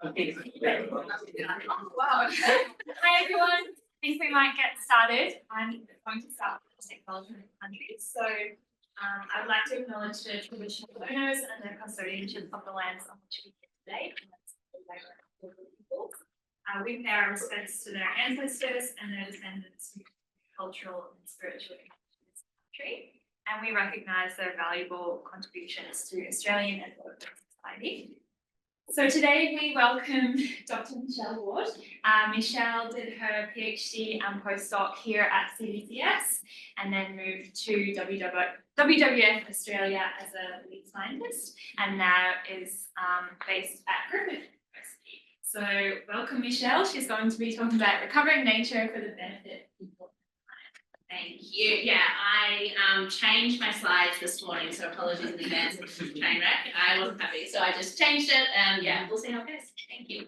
Wow. Hi everyone. I think we might get started. I'm going to start with the technology countries. So I would like to acknowledge the traditional owners and the custodianship of the lands on which we are today. We pay our respects to their ancestors and their descendants who cultural and spiritual connection to this country. And we recognise their valuable contributions to Australian and global society. So today we welcome Dr. Michelle Ward. Michelle did her PhD and postdoc here at CBCS and then moved to WWF Australia as a lead scientist and now is based at Griffith University. So welcome Michelle. She's going to be talking about recovering nature for the benefit of people. Thank you. Yeah, I changed my slides this morning, so apologies in advance if this is a train wreck. I wasn't happy, so I just changed it, and yeah, we'll see how it goes. Thank you.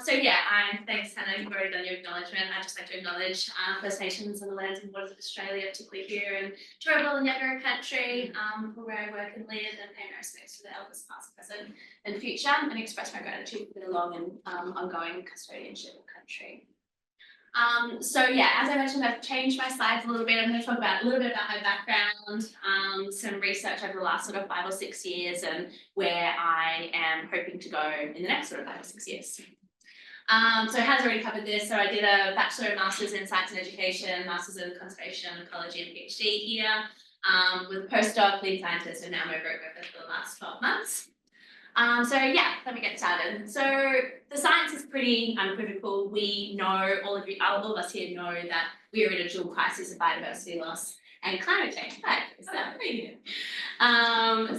Thanks, Hannah. You've already done your acknowledgement. I'd just like to acknowledge First Nations and the lands and waters of Australia, particularly here in Turrbal and Yagara country, where I work and live, and pay my respects to the elders past, present, and future, and express my gratitude for the long and ongoing custodianship of country. As I mentioned, I've changed my slides a little bit. I'm going to talk about a little bit about my background, some research over the last sort of 5 or 6 years and where I am hoping to go in the next sort of 5 or 6 years. Hannah's already covered this. So I did a Bachelor and Masters in Science and Education, Masters in Conservation and Ecology and PhD here with postdoc, lead scientist, and now I'm over at Griffith for the last 12 months. Let me get started. So the science is pretty unequivocal. We know, all of us here know that we are in a dual crisis of biodiversity loss and climate change. Right, is that pretty good?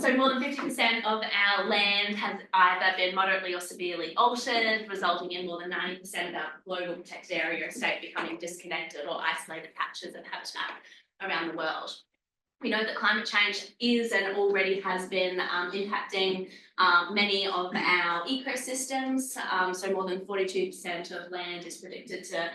So more than 50% of our land has either been moderately or severely altered, resulting in more than 90% of our global protected area estate becoming disconnected or isolated patches of habitat around the world. We know that climate change is and already has been impacting many of our ecosystems. So more than 42% of land is predicted to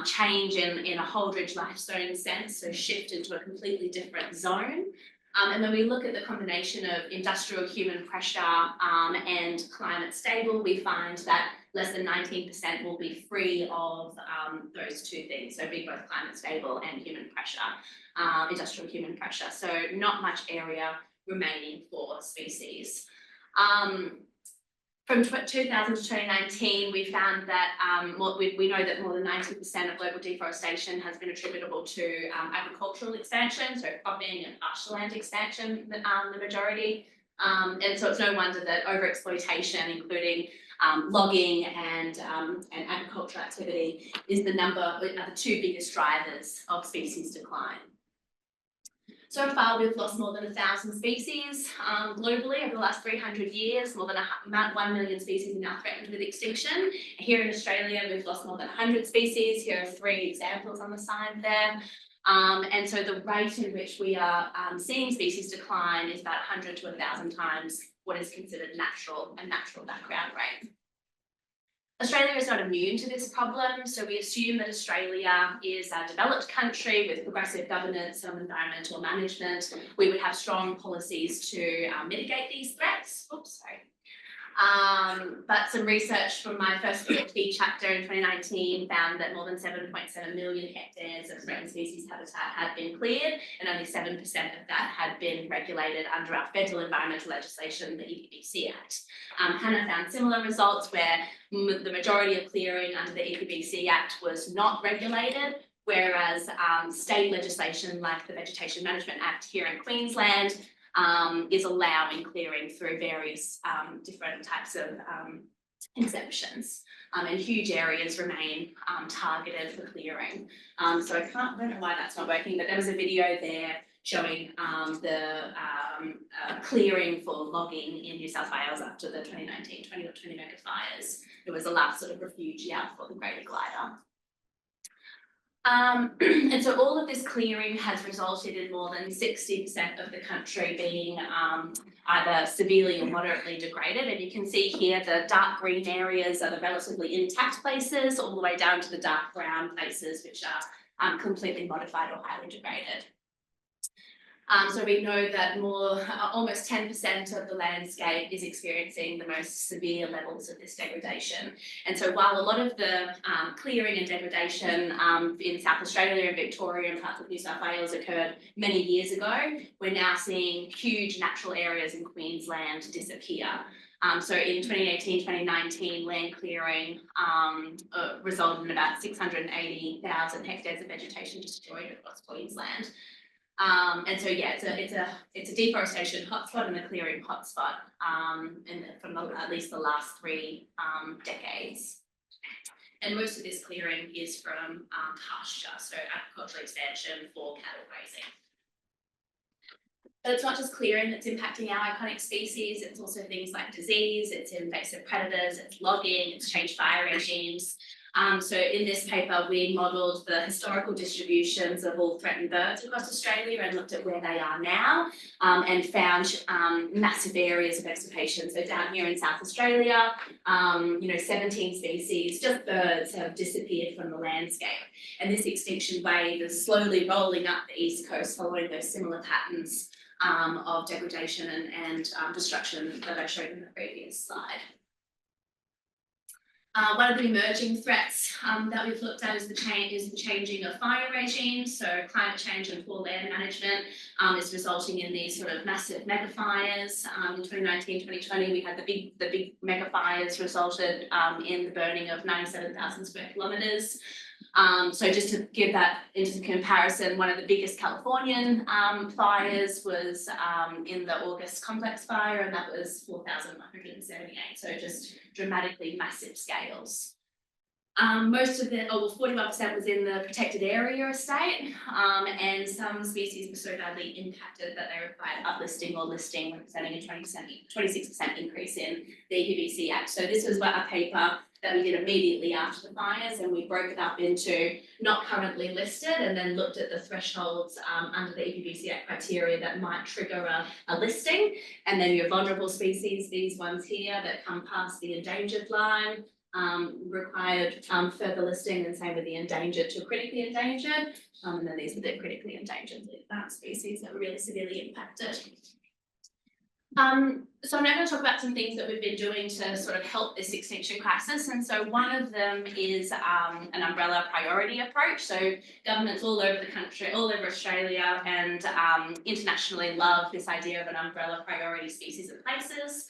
change in a Holdridge life zone sense, so shift into a completely different zone. And when we look at the combination of industrial human pressure and climate stable, we find that less than 19% will be free of those two things, so be both climate stable and human pressure, industrial human pressure. So not much area remaining for species. From 2000 to 2019, we found that we know that more than 90% of global deforestation has been attributable to agricultural expansion, so cropping and pasture land expansion, the majority. And so it's no wonder that overexploitation, including logging and agricultural activity, are the two biggest drivers of species decline. So far, we've lost more than 1,000 species globally over the last 300 years. More than 1 million species are now threatened with extinction. Here in Australia, we've lost more than 100 species. Here are 3 examples on the side there. And so the rate in which we are seeing species decline is about 100 to 1,000 times what is considered a natural background rate. Australia is not immune to this problem, so we assume that Australia is a developed country with progressive governance and environmental management. We would have strong policies to mitigate these threats. But some research from my first PhD chapter in 2019 found that more than 7.7 million hectares of threatened species habitat had been cleared, and only 7% of that had been regulated under our federal environmental legislation, the EPBC Act. Hannah found similar results where the majority of clearing under the EPBC Act was not regulated, whereas state legislation like the Vegetation Management Act here in Queensland is allowing clearing through various different types of exemptions, and huge areas remain targeted for clearing. So I don't know why that's not working, but there was a video there showing the clearing for logging in New South Wales after the 2019 20 mega fires. It was the last sort of refuge out for the greater glider. And so all of this clearing has resulted in more than 60% of the country being either severely or moderately degraded. And you can see here the dark green areas are the relatively intact places, all the way down to the dark brown places, which are completely modified or highly degraded. So we know that almost 10% of the landscape is experiencing the most severe levels of this degradation. And so while a lot of the clearing and degradation in South Australia and Victoria and parts of New South Wales occurred many years ago, we're now seeing huge natural areas in Queensland disappear. So in 2018, 2019, land clearing resulted in about 680,000 hectares of vegetation destroyed across Queensland. And so yeah, it's a deforestation hotspot and a clearing hotspot, from at least the last 3 decades. And most of this clearing is from pasture, so agricultural expansion for cattle grazing. But it's not just clearing that's impacting our iconic species, it's also things like disease, it's invasive predators, it's logging, it's changed fire regimes. So in this paper, we modelled the historical distributions of all threatened birds across Australia and looked at where they are now, and found massive areas of extirpation. So down here in South Australia, 17 species, just birds, have disappeared from the landscape. And this extinction wave is slowly rolling up the east coast following those similar patterns of degradation and destruction that I showed in the previous slide. One of the emerging threats that we've looked at is the changing of fire regimes. So climate change and poor land management is resulting in these sort of massive mega fires. In 2019, 2020, we had the big mega fires resulted in the burning of 97,000 square kilometres. So just to give that into comparison, one of the biggest Californian fires was in the August complex fire, and that was 4,178. So just dramatically massive scales. Most of the, 41% was in the protected area estate, and some species were so badly impacted that they required uplisting or listing, representing a 26% increase in the EPBC Act. So this was a paper that we did immediately after the fires, and we broke it up into not currently listed and then looked at the thresholds under the EPBC Act criteria that might trigger a listing, and then your vulnerable species, these ones here that come past the endangered line, required further listing, and same with the endangered to critically endangered, and then these are the critically endangered species that were really severely impacted. So I'm now going to talk about some things that we've been doing to sort of help this extinction crisis, and so one of them is an umbrella priority approach. So governments all over the country, all over Australia and internationally love this idea of an umbrella priority species and places.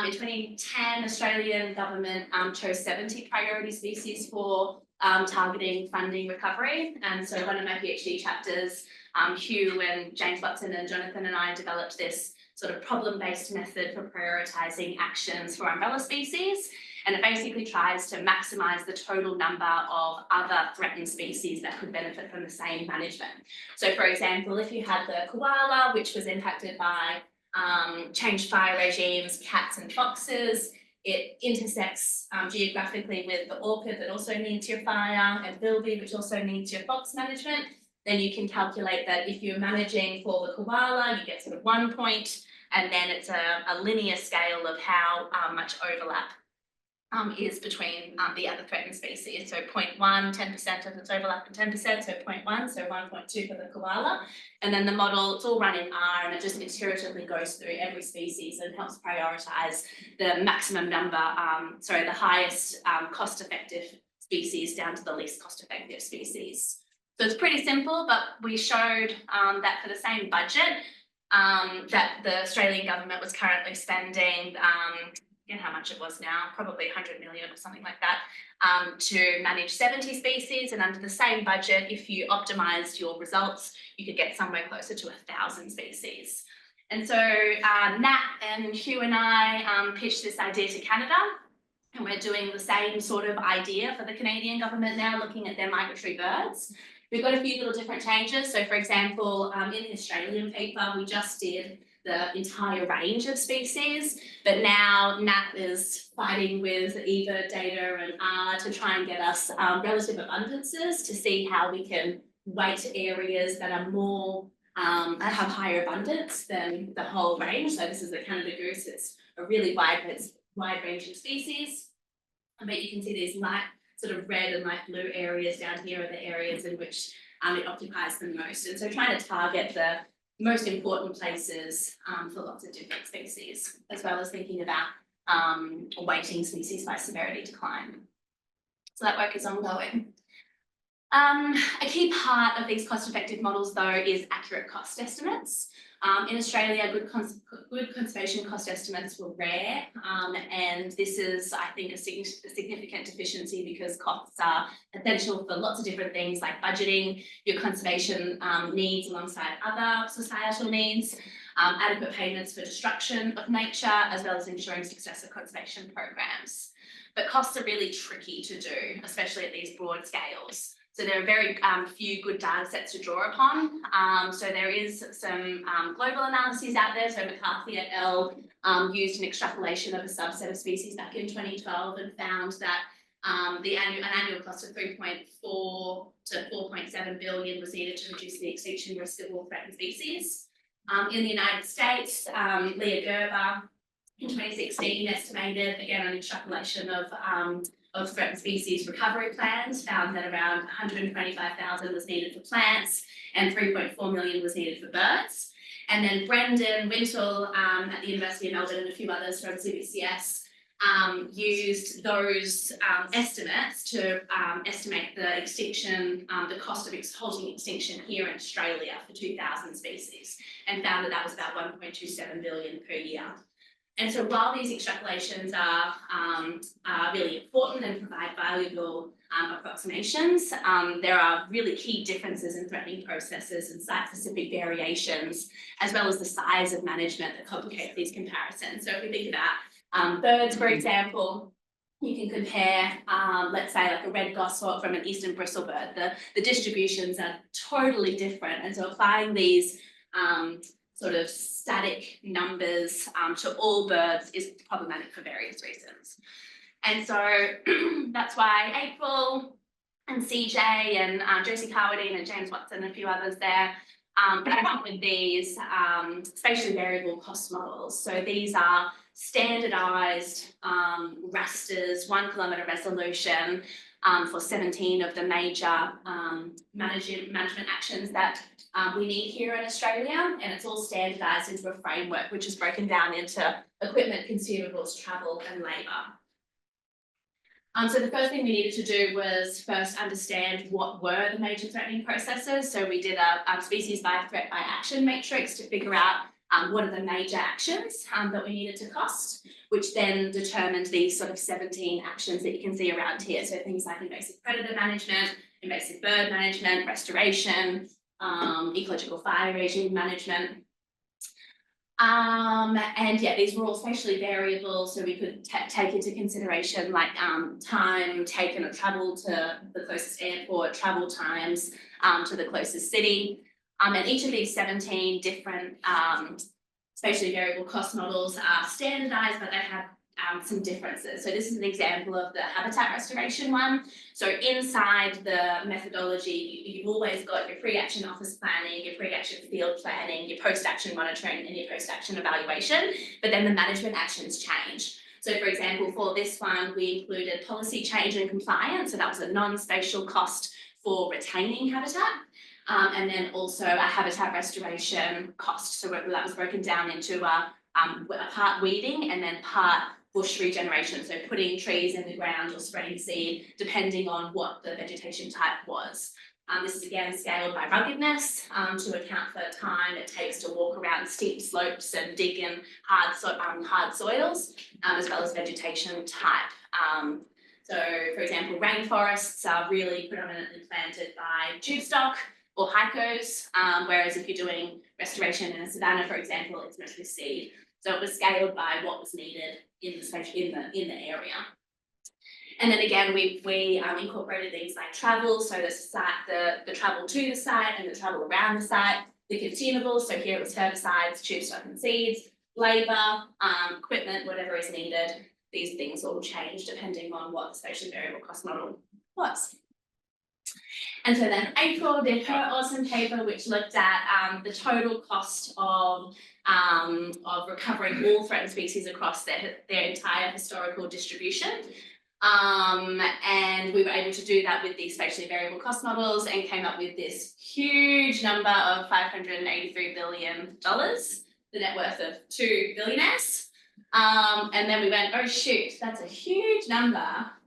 In 2010, Australian government chose 70 priority species for targeting funding recovery. And so one of my PhD chapters, Hugh and James Watson and Jonathan and I developed this sort of problem-based method for prioritising actions for umbrella species. And it basically tries to maximise the total number of other threatened species that could benefit from the same management. So for example, if you had the koala, which was impacted by changed fire regimes, cats and foxes, it intersects geographically with the orchid that also needs your fire, and bilby, which also needs your fox management. Then you can calculate that if you're managing for the koala, you get sort of 1 point, and then it's a linear scale of how much overlap is between the other threatened species. So 0.1, 10% of its overlap and 10%, so 0.1, so 1.2 for the koala. And then the model, it's all run in R, and it just iteratively goes through every species and helps prioritise the maximum number, the highest cost-effective species down to the least cost-effective species. So it's pretty simple, but we showed that for the same budget that the Australian government was currently spending, how much it was now, probably 100 million or something like that, to manage 70 species. And under the same budget, if you optimised your results, you could get somewhere closer to 1,000 species. And so Nat and Hugh and I pitched this idea to Canada, and we're doing the same sort of idea for the Canadian government now, looking at their migratory birds. We've got a few little different changes. So for example, in the Australian paper, we just did the entire range of species, but now Nat is fighting with Eva, Data and R to try and get us relative abundances to see how we can weight areas that are more, have higher abundance than the whole range. So this is the Canada goose, it's a really wide range of species. But you can see these light sort of red and light blue areas down here are the areas in which it occupies the most. And so trying to target the most important places for lots of different species, as well as thinking about weighting species by severity decline. So that work is ongoing. A key part of these cost-effective models, though, is accurate cost estimates. In Australia, good conservation cost estimates were rare, and this is, I think, a significant deficiency because costs are essential for lots of different things like budgeting your conservation needs alongside other societal needs, adequate payments for destruction of nature, as well as ensuring success of conservation programs. But costs are really tricky to do, especially at these broad scales. So there are very few good data sets to draw upon. So there is some global analyses out there. So McCarthy et al. Used an extrapolation of a subset of species back in 2012 and found that an annual cost of 3.4 to 4.7 billion was needed to reduce the extinction risk of all threatened species. In the United States, Leah Gerber in 2016 estimated, again, an extrapolation of threatened species recovery plans, found that around 125,000 was needed for plants and 3.4 million was needed for birds. And then Brendan Wintle at the University of Melbourne and a few others from CBCS used those estimates to estimate the extinction, the cost of halting extinction here in Australia for 2,000 species, and found that that was about 1.27 billion per year. And so while these extrapolations are really important and provide valuable approximations, there are really key differences in threatening processes and site-specific variations, as well as the size of management that complicate these comparisons. So if we think about birds, for example, you can compare, let's say, like a red goshawk from an eastern bristlebird. The distributions are totally different, and so applying these sort of static numbers to all birds is problematic for various reasons. And so that's why April and CJ and Josie Carwadine and James Watson and a few others there came up with these spatially variable cost models. So these are standardized rasters, 1 kilometre resolution for 17 of the major management actions that we need here in Australia, and it's all standardised into a framework which is broken down into equipment, consumables, travel and labour. So the first thing we needed to do was first understand what were the major threatening processes. So we did a species by threat by action matrix to figure out what are the major actions that we needed to cost, which then determined these sort of 17 actions that you can see around here. So things like invasive predator management, invasive bird management, restoration, ecological fire regime management. And yeah, these were all spatially variable, so we could take into consideration like time taken or travel to the closest airport, travel times to the closest city. And each of these 17 different spatially variable cost models are standardized, but they have some differences. So this is an example of the habitat restoration one. So inside the methodology, you've always got your pre-action office planning, your pre-action field planning, your post-action monitoring and your post-action evaluation, but then the management actions change. So for example, for this one, we included policy change and compliance. So that was a non-spatial cost for retaining habitat. And then also a habitat restoration cost. So that was broken down into a part weeding and then part bush regeneration. So putting trees in the ground or spreading seed, depending on what the vegetation type was. This is again scaled by ruggedness to account for the time it takes to walk around steep slopes and dig in hard soils, as well as vegetation type. So for example, rainforests are really predominantly planted by tube stock or hikos, whereas if you're doing restoration in a savanna, for example, it's mostly seed. So it was scaled by what was needed in the area. And then again, we incorporated things like travel, so the travel to the site and the travel around the site, the consumables, so here it was herbicides, tube stock and seeds, labour, equipment, whatever is needed. These things all change depending on what the spatially variable cost model was. And so then April did her awesome paper, which looked at the total cost of recovering all threatened species across their entire historical distribution. And we were able to do that with these spatially variable cost models and came up with this huge number of $583 billion, the net worth of 2 billionaires. And then we went, oh shoot, that's a huge number.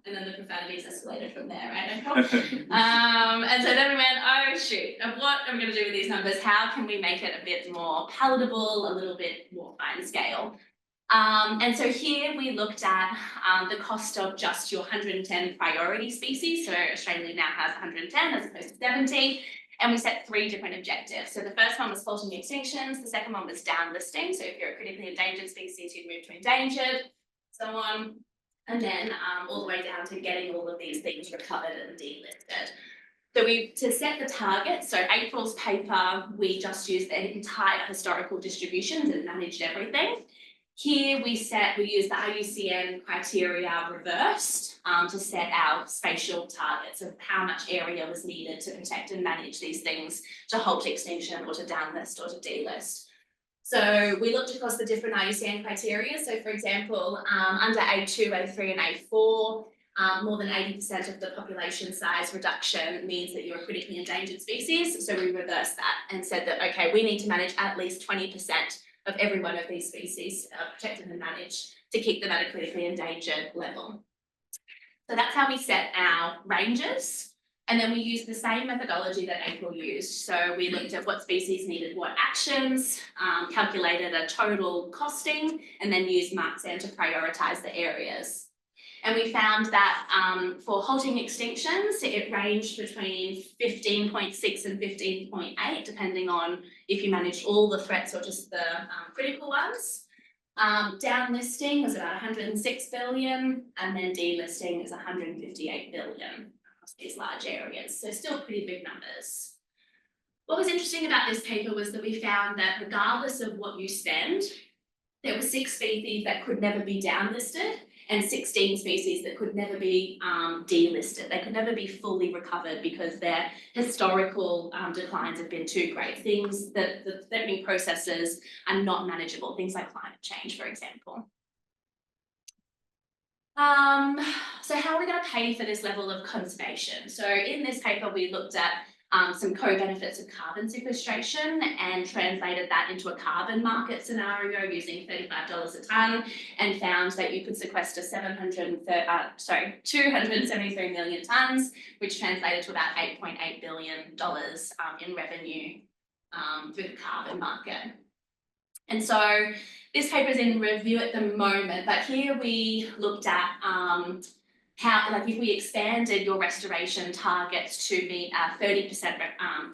And then the profanities escalated from there, right? And so then we went, oh shoot, what am I going to do with these numbers? How can we make it a bit more palatable, a little bit more fine scale? And so here we looked at the cost of just your 110 priority species. So Australia now has 110 as opposed to 70. And we set 3 different objectives. So the first one was halting extinctions. The second one was downlisting. So if you're a critically endangered species, you'd move to endangered, so on. And then all the way down to getting all of these things recovered and delisted. So to set the target, so April's paper, we just used the entire historical distributions and managed everything. Here we used the IUCN criteria reversed to set our spatial targets of how much area was needed to protect and manage these things to halt extinction or to downlist or to delist. So we looked across the different IUCN criteria. So for example, under A2, A3 and A4, more than 80% of the population size reduction means that you're a critically endangered species. So we reversed that and said that, okay, we need to manage at least 20% of every one of these species protected and managed to keep them at a critically endangered level. So that's how we set our ranges. And then we used the same methodology that April used. So we looked at what species needed what actions, calculated a total costing, and then used Marxan to prioritise the areas. And we found that for halting extinctions, it ranged between 15.6 and 15.8, depending on if you managed all the threats or just the critical ones. Downlisting was about 106 billion, and then delisting is 158 billion across these large areas. So still pretty big numbers. What was interesting about this paper was that we found that regardless of what you spend, there were 6 species that could never be downlisted and 16 species that could never be delisted. They could never be fully recovered because their historical declines have been too great. Things that the threatening processes are not manageable, things like climate change, for example. So how are we going to pay for this level of conservation? So in this paper, we looked at some co-benefits of carbon sequestration and translated that into a carbon market scenario using $35 a tonne and found that you could sequester 273 million tonnes, which translated to about $8.8 billion in revenue through the carbon market. And so this paper is in review at the moment, but here we looked at how, like, if we expanded your restoration targets to meet a 30%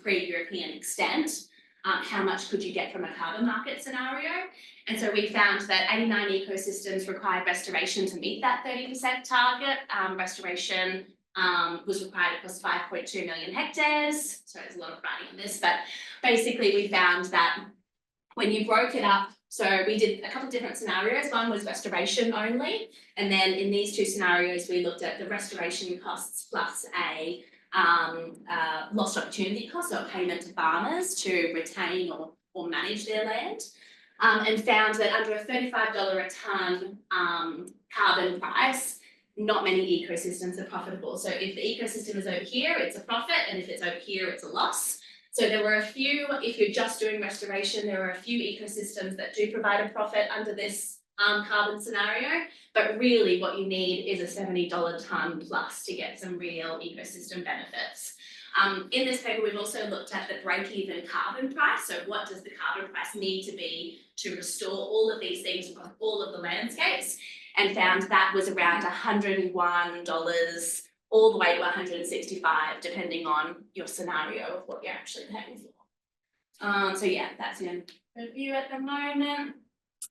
pre-European extent, how much could you get from a carbon market scenario? And so we found that 89 ecosystems required restoration to meet that 30% target. Restoration was required across 5.2 million hectares. So there's a lot of writing on this, but basically we found that when you broke it up, so we did a couple of different scenarios. One was restoration only. And then in these 2 scenarios, we looked at the restoration costs plus a lost opportunity cost or payment to farmers to retain or manage their land. And found that under a $35 a tonne carbon price, not many ecosystems are profitable. So if the ecosystem is over here, it's a profit. And if it's over here, it's a loss. So there were a few, if you're just doing restoration, there are a few ecosystems that do provide a profit under this carbon scenario, but really what you need is a $70 tonne plus to get some real ecosystem benefits. In this paper, we've also looked at the break-even carbon price. So what does the carbon price need to be to restore all of these things across all of the landscapes, and found that was around $101 all the way to 165, depending on your scenario of what you're actually paying for. So yeah, that's in review at the moment.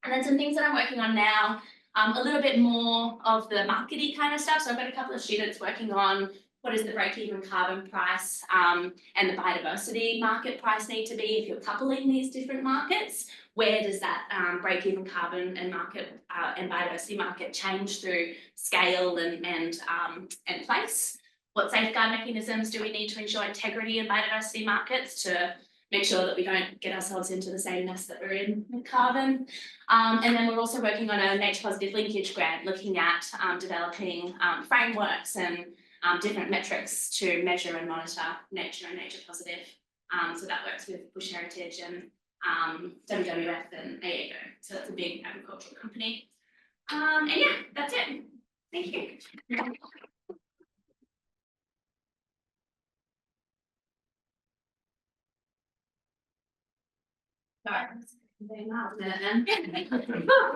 And then some things that I'm working on now, a little bit more of the markety kind of stuff. So I've got a couple of students working on what is the break-even carbon price and the biodiversity market price need to be if you're coupling these different markets. Where does that break-even carbon and market and biodiversity market change through scale and place? What safeguard mechanisms do we need to ensure integrity in biodiversity markets to make sure that we don't get ourselves into the same mess that we're in with carbon. And then we're also working on a nature positive linkage grant, looking at developing frameworks and different metrics to measure and monitor nature and nature positive. So that works with Bush Heritage and WWF and AAGO. So that's a big agricultural company. And yeah, that's it. Thank you. Sorry. I'm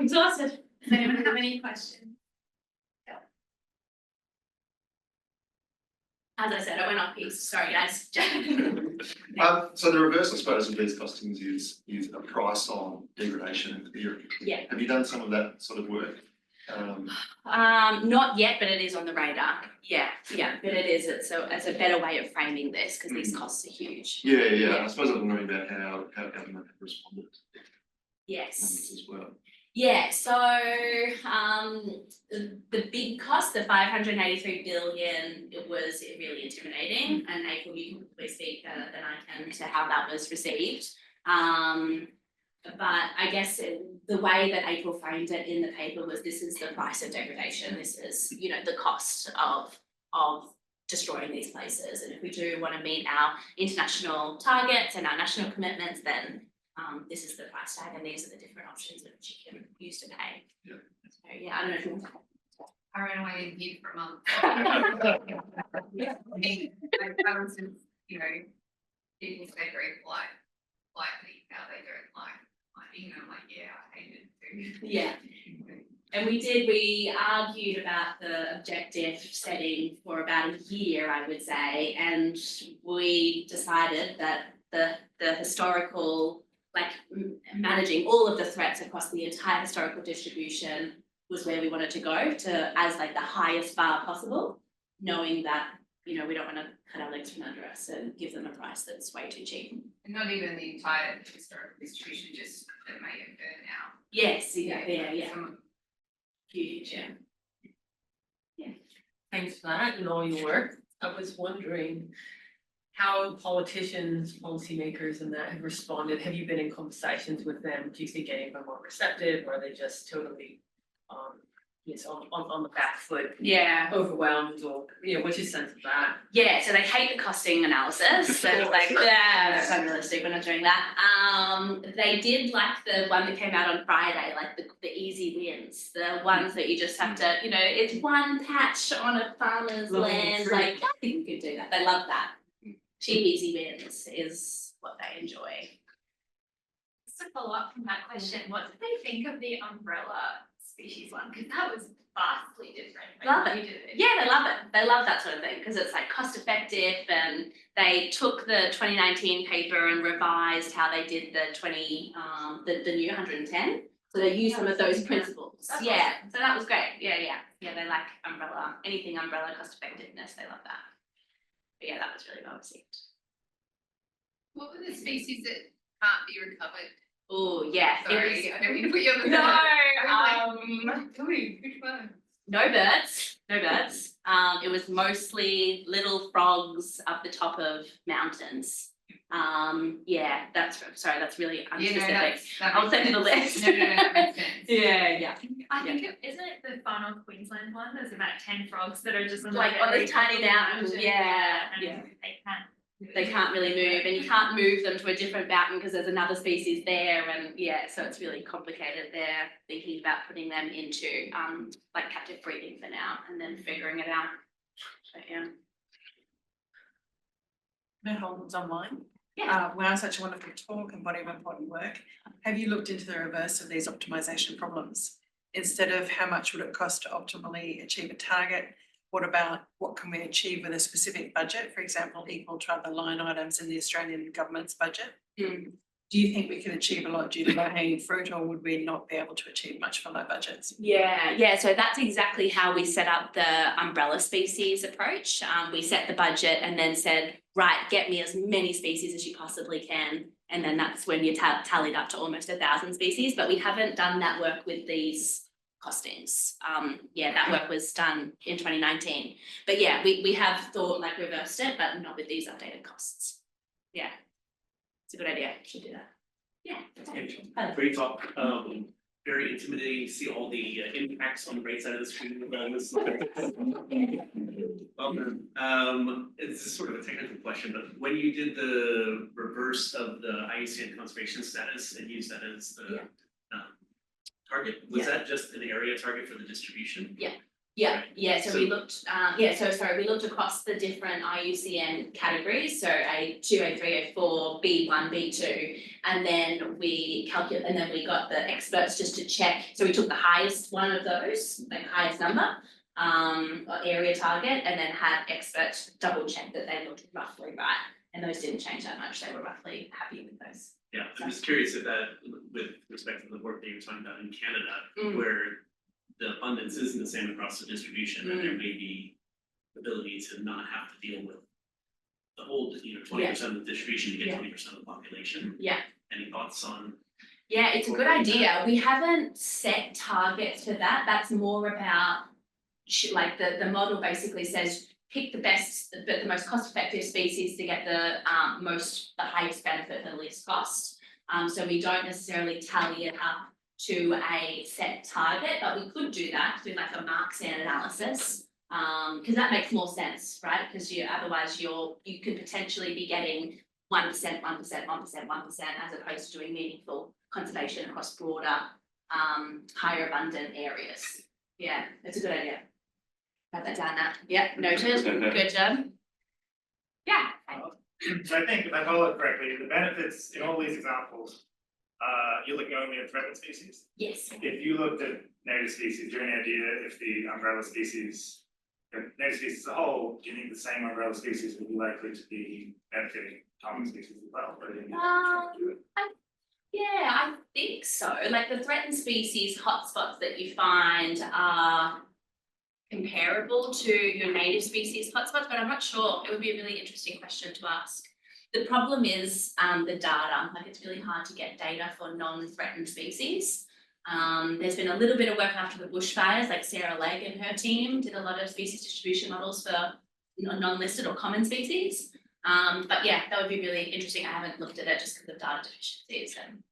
exhausted. Does anyone have any questions? As I said, I went off piece. Sorry, guys. So the reverse, I suppose, of these costings is a price on degradation in theory. Yeah. Have you done some of that sort of work? Not yet, but it is on the radar. Yeah, but it is. It's a better way of framing this because these costs are huge. Yeah. I suppose I'm wondering about how government have responded to Yes. as well. Yeah, so the big cost, the 583 billion, it was really intimidating, and April, you can probably speak better than I can to how that was received. But I guess the way that April framed it in the paper was this is the price of degradation. This is, you know, the cost of destroying these places. And if we do want to meet our international targets and our national commitments, then this is the price tag, and these are the different options which you can use to pay. Yeah. So yeah, I don't know if you want to. I ran away in here for a month. I was in, you know, people say very politely how they don't like mining, and I'm like, yeah, I hate it too. Yeah. And we argued about the objective setting for about a year, I would say, and we decided that the historical, like managing all of the threats across the entire historical distribution was where we wanted to go to as like the highest bar possible, knowing that, you know, we don't want to cut our legs from under us and give them a price that's way too cheap. And not even the entire historical distribution, just that may have burned out. Yes, yeah. Some Huge, yeah. Thanks for that and all your work. I was wondering how politicians, policymakers and that have responded. Have you been in conversations with them? Do you think any of them are receptive, or are they just totally on the back foot, Yeah. overwhelmed, or what's your sense of that? Yeah, so they hate the costing analysis. They're like, that's unrealistic, we're not doing that. They did like the one that came out on Friday, like the easy wins, the ones that you just have to, you know, it's one patch on a farmer's land, like, I think we could do that. They love that. Cheap, easy wins is what they enjoy. Just to follow up from that question, what did they think of the umbrella species one? Because that was vastly different. Love when it. you did it. Yeah, they love it. They love that sort of thing because it's like cost effective, and they took the 2019 paper and revised how they did the new 110. So they used some of those principles. That's Yeah, awesome. so that was great. Yeah, they like umbrella, anything umbrella cost effectiveness, they love that. But yeah, that was really well received. what were the species that can't be recovered? Oh, yeah. Sorry, I don't mean to put you on the No, Tell me, which one? no birds. It was mostly little frogs up the top of mountains. Yeah, that's really unspecific. I'll send you the list. No, that makes sense. Yeah. I think isn't it the Far North Queensland one? There's about 10 frogs that are just on Like on this tiny mountain. and Yeah. They can't really move, and you can't move them to a different mountain because there's another species there, and yeah, so it's really complicated. They're thinking about putting them into like captive breeding for now, and then figuring it out. So yeah. Matt Holden's online. Yeah. Wow, such a wonderful talk and body of important work. Have you looked into the reverse of these optimization problems? Instead of how much would it cost to optimally achieve a target, what about what can we achieve with a specific budget, for example, equal to other line items in the Australian government's budget? Do you think we can achieve a lot due to low-hanging fruit, or would we not be able to achieve much for low budgets? Yeah, so that's exactly how we set up the umbrella species approach. We set the budget and then said, right, get me as many species as you possibly can. And then that's when you tallied up to almost 1,000 species, but we haven't done that work with these costings. That work was done in 2019. But yeah, we have thought like reversed it, but not with these updated costs. Yeah. It's a good idea, should do that. Yeah. Great talk, very intimidating to see all the impacts on the right side of the screen. It's just sort of a technical question, but when you did the reverse of the IUCN conservation status and used that as the target, was that just an area target for the distribution? Yeah, so we looked, we looked across the different IUCN categories, so A2, A3, A4, B1, B2, and then we got the experts just to check, so we took the highest one of those, like highest number, area target, and then had experts double check that they looked roughly right, and those didn't change that much, they were roughly happy with those. Yeah, I'm just curious if that, with respect to the work that you were talking about in Canada, where the abundance isn't the same across the distribution, and there may be ability to not have to deal with the whole, 20% of the distribution to get 20% of the population. Yeah. Any thoughts on? Yeah, it's a good idea. We haven't set targets for that. That's more about like the model basically says pick the best, but the most cost-effective species to get the highest benefit for the least cost. So we don't necessarily tally it up to a set target, but we could do that through like a marks and analysis, because that makes more sense, right? Because otherwise you could potentially be getting 1%, 1%, 1%, 1%, as opposed to doing meaningful conservation across broader, higher abundant areas. Yeah, that's a good idea. Have that down now. Yeah, noted. Good job. Yeah. So I think if I follow it correctly, the benefits in all these examples, you're looking only at threatened species. Yes. If you looked at native species, do you have any idea if the umbrella species, native species as a whole, do you think the same umbrella species would be likely to be benefiting common species as well? I think so. Like the threatened species hotspots that you find are comparable to your native species hotspots, but I'm not sure. It would be a really interesting question to ask. The problem is the data, like it's really hard to get data for non-threatened species. There's been a little bit of work after the bushfires, like Sarah Legg and her team did a lot of species distribution models for non-listed or common species. But yeah, that would be really interesting. I haven't looked at it just because of data deficiencies. And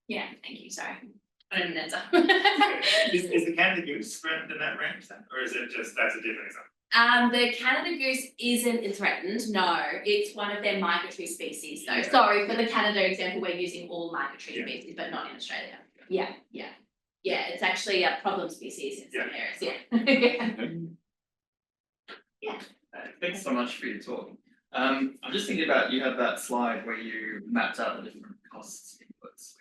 yeah, thank you, sorry. I don't know. Is the Canada goose threatened in that range then? Or is it just, that's a different example? The Canada goose isn't threatened, no, it's one of their migratory species though. Sorry, for the Canada example, we're using all migratory species, but not in Australia. Yeah, it's actually a problem species in some areas, yeah. Thanks so much for your talk. I'm just thinking about, you had that slide where you mapped out the different costs inputs,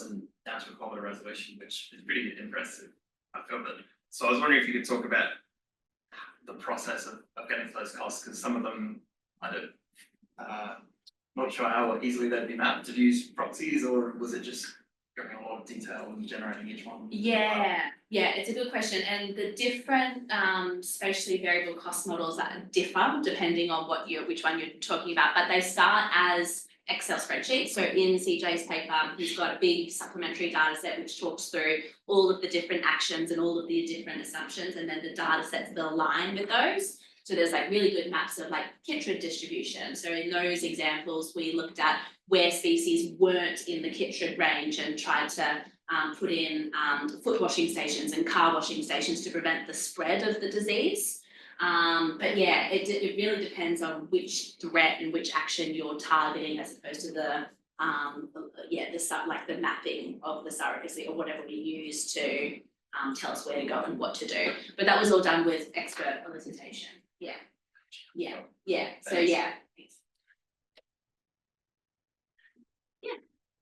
and down to a quota resolution, which is pretty impressive. I feel that. So I was wondering if you could talk about the process of getting to those costs, because some of them I don't not sure how easily they'd be mapped. Did you use proxies, or was it just going a lot of detail and generating each one? Yeah, it's a good question. And the different spatially variable cost models that differ depending on which one you're talking about, but they start as Excel spreadsheet. So in CJ's paper, he's got a big supplementary data set which talks through all of the different actions and all of the different assumptions, and then the data sets that align with those. So there's like really good maps of like chytrid distribution. So in those examples, we looked at where species weren't in the chytrid range and tried to put in foot washing stations and car washing stations to prevent the spread of the disease. But yeah, it really depends on which threat and which action you're targeting, as opposed to the mapping of the surrogacy or whatever we use to tell us where to go and what to do. But that was all done with expert elicitation. So yeah.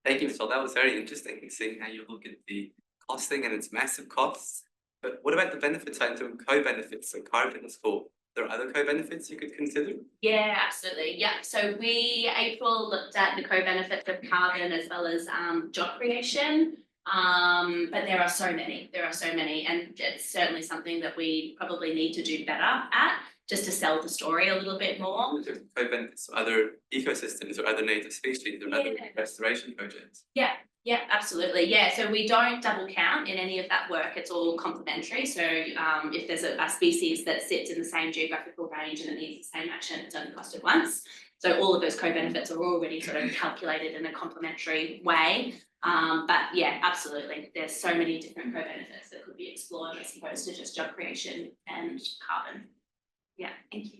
Thank you, Michelle. That was very interesting, seeing how you look at the costing and its massive costs. But what about the benefit side, so co-benefits, so carbon score? There are other co-benefits you could consider? Yeah, absolutely. Yeah. So April looked at the co-benefits of carbon as well as job creation. But there are so many, and it's certainly something that we probably need to do better at, just to sell the story a little bit more. Co-benefits to other ecosystems or other native species or other restoration projects. Yeah, absolutely. Yeah, so we don't double count in any of that work. It's all complementary. So if there's a species that sits in the same geographical range and it needs the same action, it's only costed once. So all of those co-benefits are already sort of calculated in a complementary way. But yeah, absolutely, there's so many different co-benefits that could be explored as opposed to just job creation and carbon. Yeah, thank you.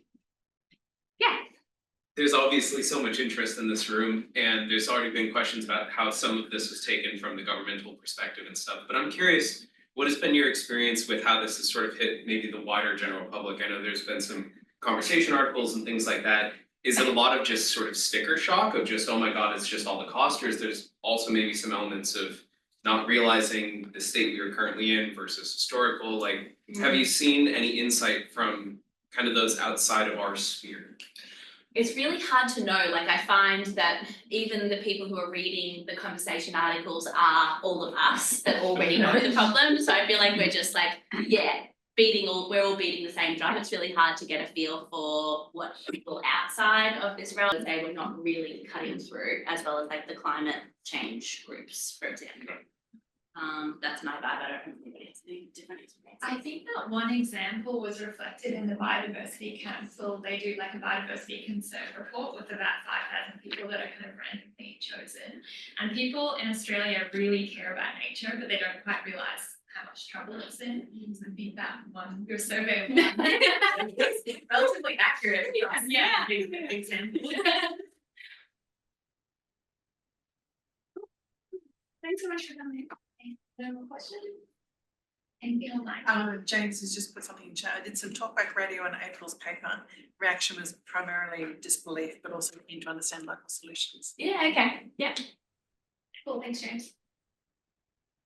Yeah. There's obviously so much interest in this room, and there's already been questions about how some of this was taken from the governmental perspective and stuff, but I'm curious, what has been your experience with how this has sort of hit maybe the wider general public? I know there's been some conversation articles and things like that. Is it a lot of just sort of sticker shock of just, oh my God, it's just all the cost, or is there's also maybe some elements of not realizing the state we are currently in versus historical? Like, have you seen any insight from kind of those outside of our sphere? It's really hard to know. Like, I find that even the people who are reading the conversation articles are all of us that already know the problem. So I feel like we're just like, yeah, we're all beating the same drum. It's really hard to get a feel for what people outside of this realm, they were not really cutting through, as well as like the climate change groups, for example. That's my vibe. I don't know if anybody has any different experience. I think that one example was reflected in the Biodiversity Council. They do like a biodiversity concern report with about 5,000 people that are kind of randomly chosen. And people in Australia really care about nature, but they don't quite realise how much trouble it's in. So I think that one, your survey of one, is relatively accurate. Yeah, example. Thanks so much for coming. No more questions? Anything online? James has just put something in chat. I did some talkback radio on April's paper. Reaction was primarily disbelief, but also keen to understand local solutions. Yeah, okay. Yeah. Cool, thanks, James.